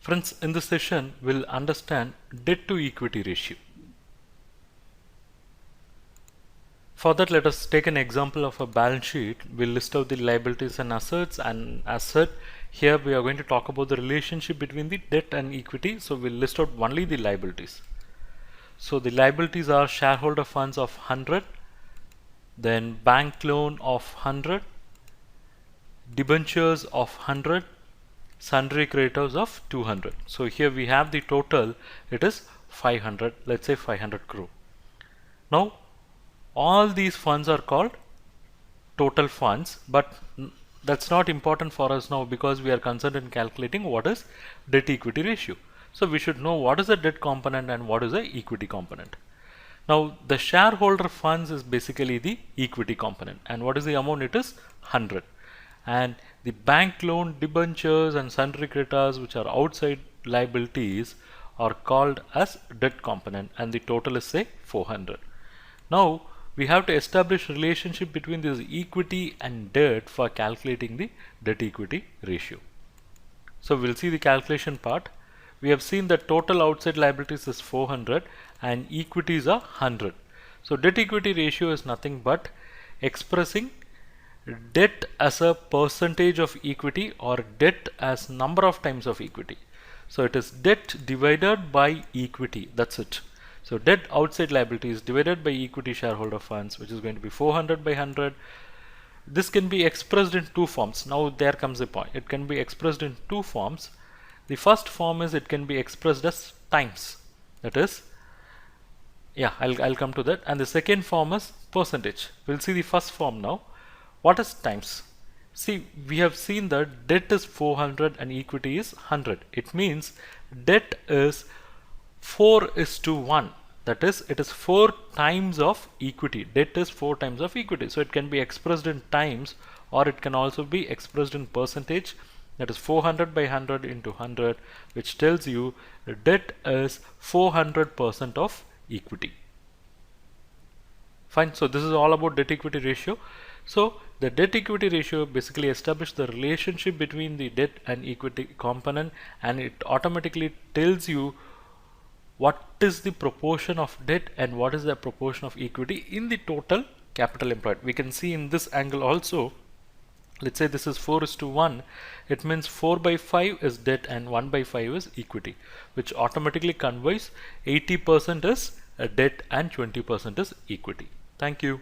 Friends, in this session, we'll understand debt to equity ratio. For that, let us take an example of a balance sheet. We'll list out the liabilities and assets, and as said, here we are going to talk about the relationship between the debt and equity. So we'll list out only the liabilities. So the liabilities are shareholder funds of 100, then bank loan of 100, debentures of 100, sundry creditors of 200. So here we have the total, it is 500, let's say 500 crore. Now all these funds are called total funds, but that's not important for us now because we are concerned in calculating what is debt equity ratio. So we should know what is the debt component and what is the equity component. Now the shareholder funds is basically the equity component, and what is the amount? It is 100. And the bank loan, debentures and sundry creditors, which are outside liabilities, are called as debt component, and the total is say 400. Now we have to establish relationship between this equity and debt for calculating the debt equity ratio. So we'll see the calculation part. We have seen that total outside liabilities is 400 and equities are 100. So debt equity ratio is nothing but expressing debt as a percentage of equity or debt as number of times of equity. So it is debt divided by equity, that's it. So debt outside liabilities divided by equity shareholder funds, which is going to be 400 by 100. This can be expressed in two forms. Now there comes the point. It can be expressed in two forms. The first form is it can be expressed as times. That is, I'll come to that. And the second form is percentage. We'll see the first form now. What is times? See, we have seen that debt is 400 and equity is 100. It means debt is 4:1. That is, it is 4 times of equity. Debt is 4 times of equity. So it can be expressed in times, or it can also be expressed in percentage. That is 400 by 100 into 100, which tells you the debt is 400% of equity. Fine. So this is all about debt equity ratio. So the debt equity ratio basically establishes the relationship between the debt and equity component, and it automatically tells you what is the proportion of debt and what is the proportion of equity in the total capital employed. We can see in this angle also, let's say this is 4:1, it means 4 by 5 is debt and 1 by 5 is equity, which automatically conveys 80% is debt and 20% is equity. Thank you.